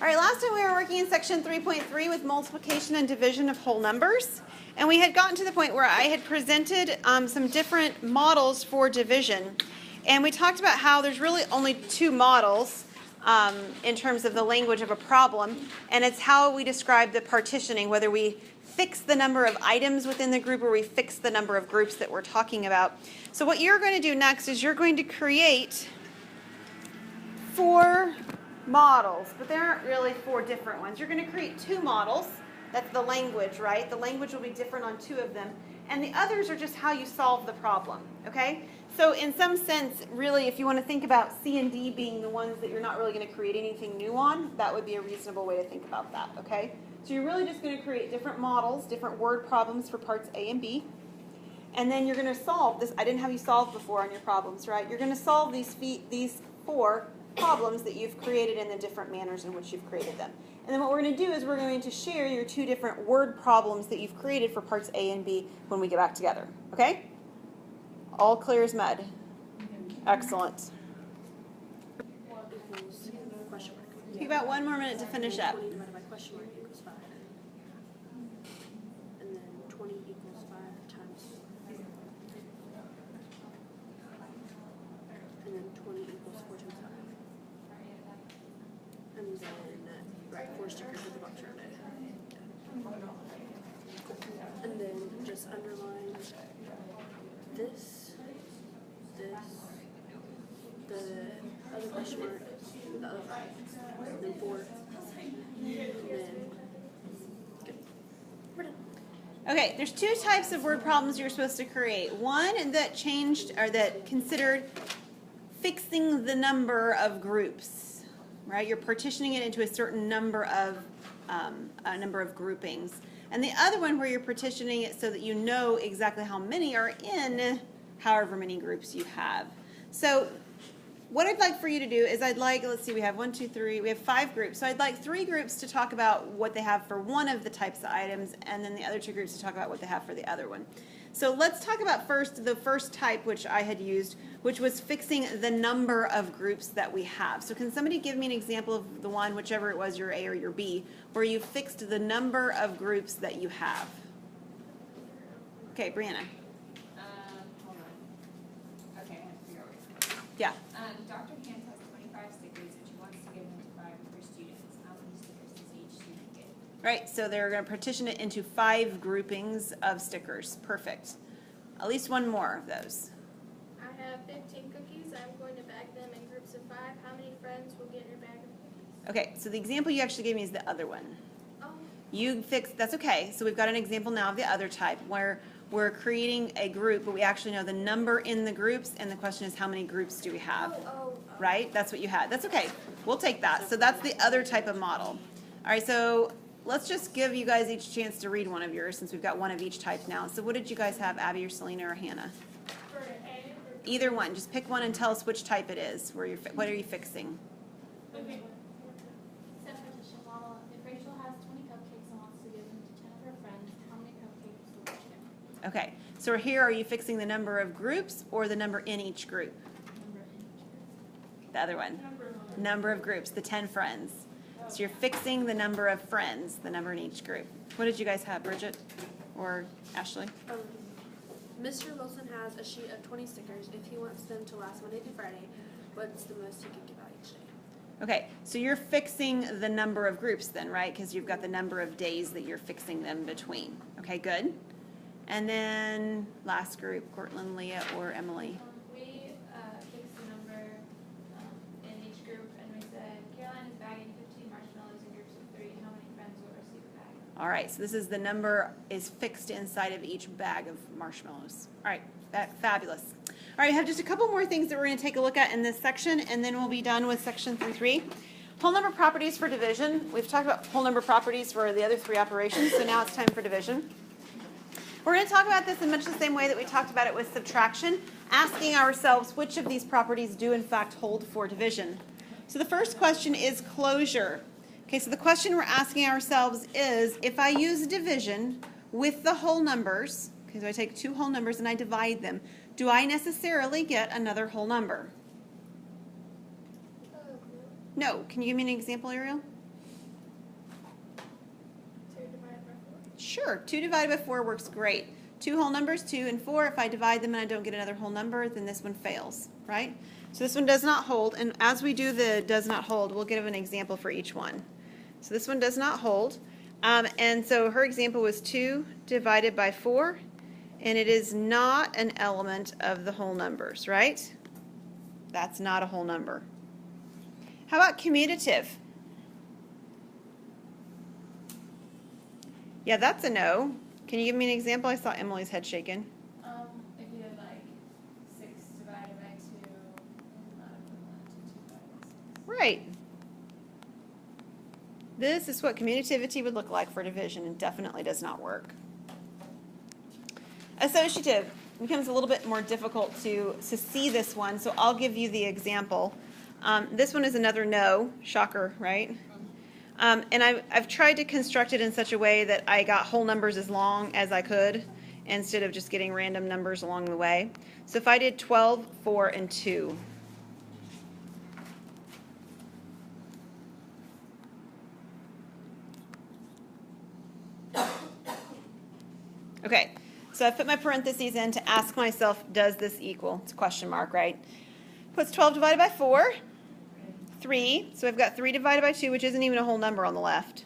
All right, last time we were working in section 3.3 with multiplication and division of whole numbers. And we had gotten to the point where I had presented some different models for division. And we talked about how there's really only two models in terms of the language of a problem. And it's how we describe the partitioning, whether we fix the number of items within the group or we fix the number of groups that we're talking about. So what you're going to do next is you're going to create 4 models, but there aren't really 4 different ones. You're going to create 2 models. That's the language, right? The language will be different on 2 of them. And the others are just how you solve the problem, okay? So in some sense, really, if you want to think about C and D being the ones that you're not really going to create anything new on, that would be a reasonable way to think about that, okay? So you're really just going to create different models, different word problems for parts A and B. And then you're going to solve this. I didn't have you solve before on your problems, right? You're going to solve these 4 problems that you've created in the different manners in which you've created them. And then what we're going to do is we're going to share your 2 different word problems that you've created for parts A and B when we get back together. Okay? All clear as mud. Excellent. Take about 1 more minute to finish up. 20 divided by question mark equals 5. And then 20 equals 5 times. And then 20 equals 4 times 5. And then write 4 stickers with the box around it. And then just underline this, the other question mark, the other 5, and then 4. And then, good. We're done. Okay, there's 2 types of word problems you're supposed to create. One that changed, or that considered fixing the number of groups, right? You're partitioning it into a certain number of groupings. And the other one where you're partitioning it so that you know exactly how many are in however many groups you have. So what I'd like for you to do is let's see, we have 1, 2, 3, we have 5 groups. So I'd like 3 groups to talk about what they have for one of the types of items, and then the other 2 groups to talk about what they have for the other one. So let's talk about the first type which I had used, which was fixing the number of groups that we have. So can somebody give me an example of the one, whichever it was, your A or your B, where you fixed the number of groups that you have? Okay, Brianna. Hold on. Okay, I have to figure out what you're saying. Yeah. Dr. Hans has 25 stickers and she wants to give them to 5 of her students. How many stickers does each student get? Right, so they're going to partition it into 5 groupings of stickers. Perfect. At least 1 more of those. I have 15 cookies. I'm going to bag them in groups of 5. How many friends will get your bag of cookies? Okay, so the example you actually gave me is the other one. Oh, You fixed, that's okay. So we've got an example now of the other type where we're creating a group, but we actually know the number in the groups, and the question is how many groups do we have? Right? That's what you had. That's okay. We'll take that. So that's the other type of model. All right, so let's just give you guys each a chance to read one of yours since we've got one of each type now. So what did you guys have, Abby or Selena or Hannah? Either one. Just pick one and tell us which type it is. What are you fixing? Okay. Partition model. If Rachel has 20 cupcakes and wants to give them to 10 of her friends, how many cupcakes will she get? Okay. So here, are you fixing the number of groups or the number in each group? Number in each group. The other one. Number of groups, the 10 friends. So you're fixing the number of friends, the number in each group. What did you guys have, Bridget or Ashley? Mr. Wilson has a sheet of 20 stickers. If he wants them to last Monday through Friday, what's the most he could give out each day? Okay, so you're fixing the number of groups then, right? Because you've got the number of days that you're fixing them between. Okay, good. And then last group, Cortland, Leah, or Emily. We fixed the number in each group, and we said Caroline is bagging 15 marshmallows in groups of 3. How many friends will receive a bag? All right, so this is the number is fixed inside of each bag of marshmallows. All right, fabulous. All right, I have just a couple more things that we're going to take a look at in this section, and then we'll be done with section 3.3. Whole number properties for division. We've talked about whole number properties for the other 3 operations, so now it's time for division. We're going to talk about this in much the same way that we talked about it with subtraction, asking ourselves which of these properties do in fact hold for division. So the first question is closure. Okay, so the question we're asking ourselves is, if I use division with the whole numbers, okay, so I take 2 whole numbers and I divide them, do I necessarily get another whole number? No. Can you give me an example, Ariel? Sure, 2 divided by 4 works great. 2 whole numbers, 2 and 4. If I divide them and I don't get another whole number, then this one fails, right? So this one does not hold, and as we do the does not hold, we'll give an example for each one. So this one does not hold, and so her example was 2 divided by 4, and it is not an element of the whole numbers, right? That's not a whole number. How about commutative? Yeah, that's a no. Can you give me an example? I saw Emily's head shaking. If you did like 6 divided by 2 is not equivalent to 2 divided by 6. Right. This is what commutativity would look like for division, and definitely does not work. Associative becomes a little bit more difficult to see this one, so I'll give you the example. This one is another no. Shocker, right? And I've tried to construct it in such a way that I got whole numbers as long as I could instead of just getting random numbers along the way. So if I did 12, 4, and 2. Okay, so I've put my parentheses in to ask myself, does this equal? It's a question mark, right? What's 12 divided by 4? 3. So I've got 3 divided by 2, which isn't even a whole number on the left.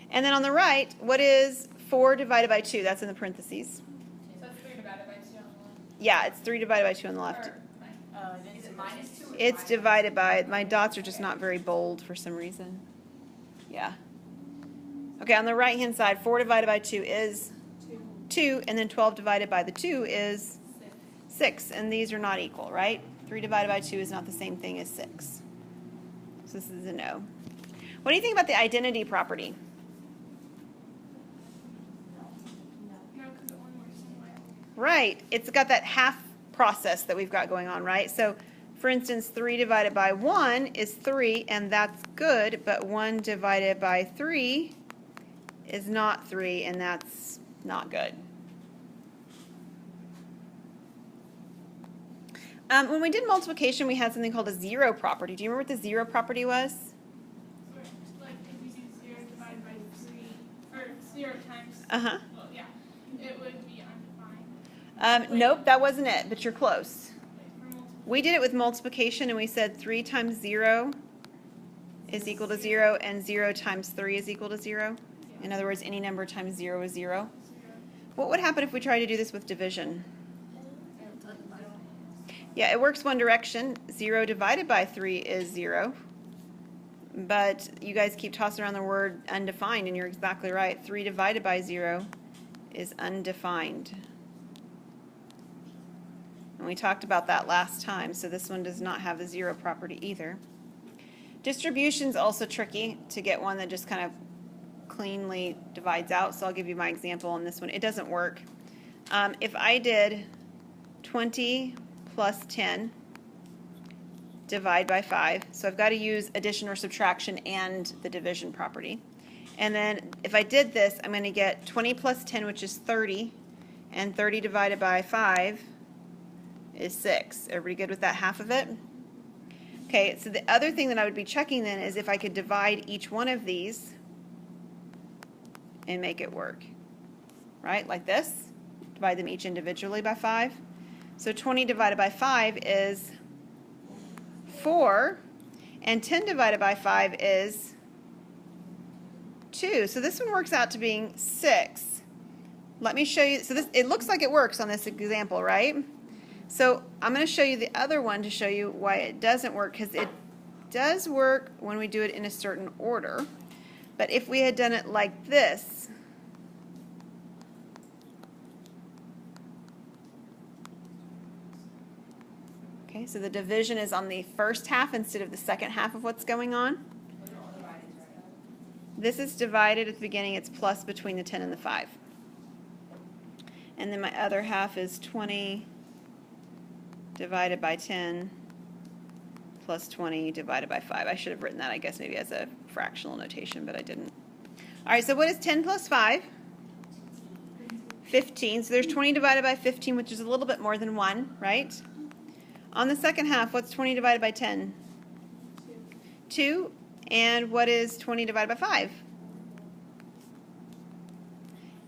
And then on the right, what is 4 divided by 2? That's in the parentheses. So it's 3 divided by 2 on the left. Yeah, it's 3 divided by 2 on the left. Is it minus 2? It's divided by, my dots are just not very bold for some reason. Yeah. Okay, on the right-hand side, 4 divided by 2 is 2, and then 12 divided by the 2 is 6, and these are not equal, right? 3 divided by 2 is not the same thing as 6. So this is a no. What do you think about the identity property? No, because it one more somewhere. Right, it's got that half process that we've got going on, right? So, for instance, 3 divided by 1 is 3, and that's good, but 1 divided by 3 is not 3, and that's not good. When we did multiplication, we had something called a zero property. Do you remember what the zero property was? Like if you do 0 divided by 3, or 0 times, Uh-huh. well, yeah, it would be undefined. Nope, that wasn't it, but you're close. For multiple. We did it with multiplication, and we said 3 times 0 is equal to 0, and 0 times 3 is equal to 0. In other words, any number times 0 is 0. What would happen if we tried to do this with division? Yeah, it works one direction. 0 divided by 3 is 0. But you guys keep tossing around the word undefined, and you're exactly right. 3 divided by 0 is undefined. And we talked about that last time, so this one does not have the zero property either. Distribution's also tricky to get one that just kind of cleanly divides out, so I'll give you my example on this one. It doesn't work. If I did 20 plus 10 divide by 5, so I've got to use addition or subtraction and the division property. And then if I did this, I'm going to get 20 plus 10, which is 30, and 30 divided by 5 is 6. Everybody good with that half of it? Okay, so the other thing that I would be checking then is if I could divide each one of these and make it work, right? Like this. Divide them each individually by 5. So 20 divided by 5 is 4, and 10 divided by 5 is 2. So this one works out to being 6. Let me show you. So this, it looks like it works on this example, right? So I'm going to show you the other one to show you why it doesn't work, because it does work when we do it in a certain order. But if we had done it like this, okay, so the division is on the first half instead of the second half of what's going on. This is divided at the beginning, it's plus between the 10 and the 5. And then my other half is 20 divided by 10 plus 20 divided by 5. I should have written that, I guess, maybe as a fractional notation, but I didn't. All right, so what is 10 plus 5? 15. So there's 20 divided by 15, which is a little bit more than 1, right? On the second half, what's 20 divided by 10? 2. And what is 20 divided by 5?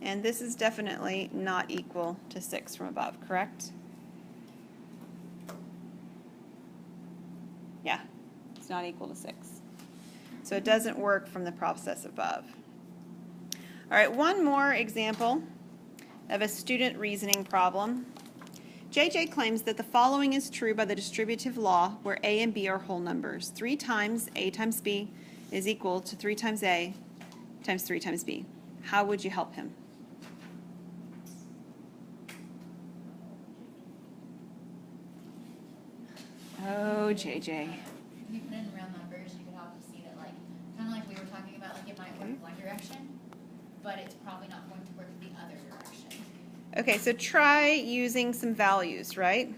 And this is definitely not equal to 6 from above, correct? Yeah, it's not equal to 6. So it doesn't work from the process above. All right, one more example of a student reasoning problem. JJ claims that the following is true by the distributive law where A and B are whole numbers. 3 times A times B is equal to 3 times A times 3 times B. How would you help him? Oh, JJ. If you put in real numbers, you could help see that, like, kind of like we were talking about, like, it might work one direction, but it's probably not going to work the other direction. Okay, so try using some values, right?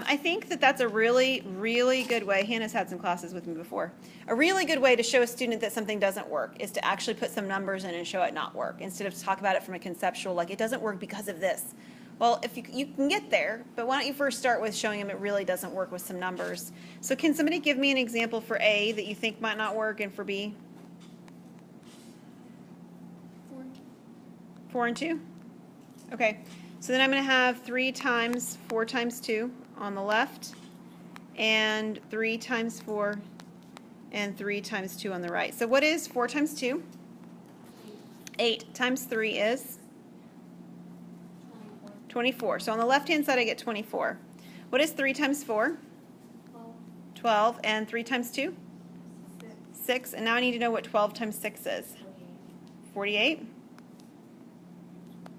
I think that that's a really, really good way. Hannah's had some classes with me before. A really good way to show a student that something doesn't work is to actually put some numbers in and show it not work, instead of talk about it from a conceptual, like, it doesn't work because of this. Well, if you can get there, but why don't you first start with showing them it really doesn't work with some numbers. So can somebody give me an example for A that you think might not work and for B? 4 and 2? Okay, so then I'm going to have 3 times 4 times 2 on the left, and 3 times 4 and 3 times 2 on the right. So what is 4 times 2? 8 times 3 is? 24. So on the left-hand side, I get 24. What is 3 times 4? 12. And 3 times 2? 6. And now I need to know what 12 times 6 is. 48?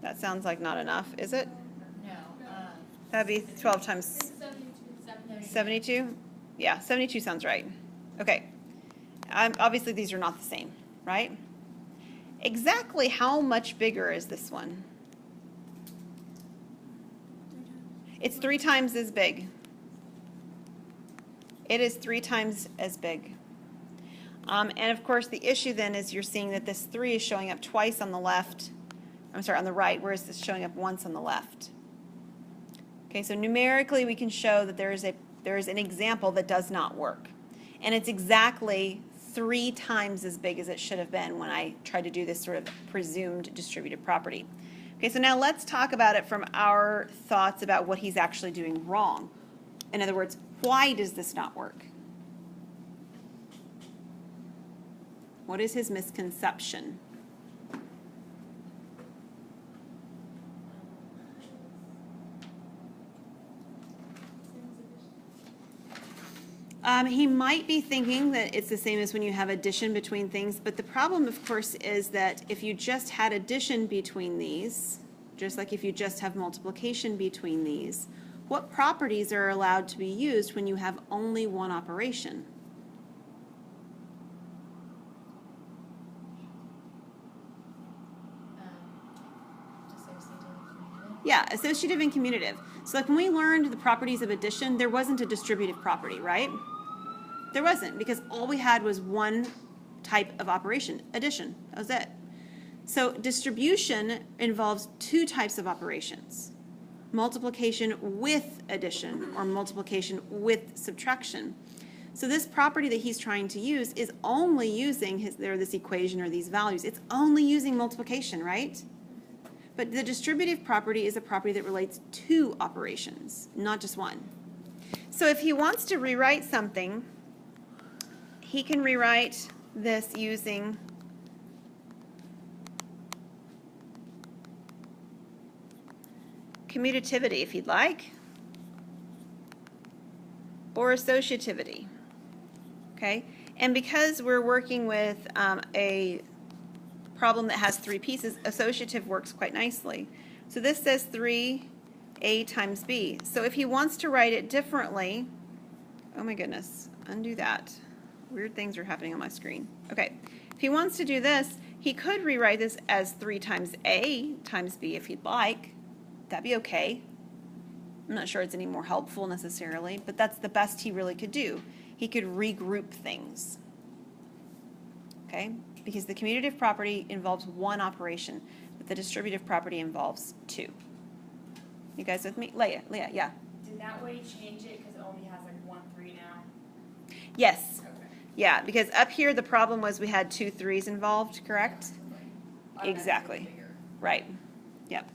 That sounds like not enough, is it? No. That'd be 12 times 72? Yeah, 72 sounds right. Okay. Obviously, these are not the same, right? Exactly how much bigger is this one? It's 3 times as big. It is 3 times as big. And of course, the issue then is you're seeing that this 3 is showing up twice on the left. I'm sorry, on the right, whereas this is showing up once on the left. Okay, so numerically we can show that there is an example that does not work. And it's exactly 3 times as big as it should have been when I tried to do this sort of presumed distributive property. Okay, so now let's talk about it from our thoughts about what he's actually doing wrong. In other words, why does this not work? What is his misconception? He might be thinking that it's the same as when you have addition between things, but the problem, of course, is that if you just had addition between these, just like if you just have multiplication between these, what properties are allowed to be used when you have only one operation? Dissociative. Yeah, associative and commutative. So like when we learned the properties of addition, there wasn't a distributive property, right? There wasn't, because all we had was one type of operation, addition. That was it. So distribution involves 2 types of operations. Multiplication with addition or multiplication with subtraction. So this property that he's trying to use is only using this equation or these values. It's only using multiplication, right? But the distributive property is a property that relates to operations, not just one. So if he wants to rewrite something, he can rewrite this using commutativity if he'd like, or associativity. Okay? And because we're working with a problem that has 3 pieces, associative works quite nicely. So this says 3a times b. So if he wants to write it differently, oh my goodness, undo that. Weird things are happening on my screen. Okay, if he wants to do this, he could rewrite this as 3 times a times b if he'd like. That'd be okay. I'm not sure it's any more helpful necessarily, but that's the best he really could do. He could regroup things. Okay? Because the commutative property involves one operation, but the distributive property involves 2. You guys with me? Leah, yeah. Did that way change it because it only has like 1 3 now? Yes. Okay. Yeah, because up here the problem was we had 2 3s involved, correct? Exactly. Right. Yep.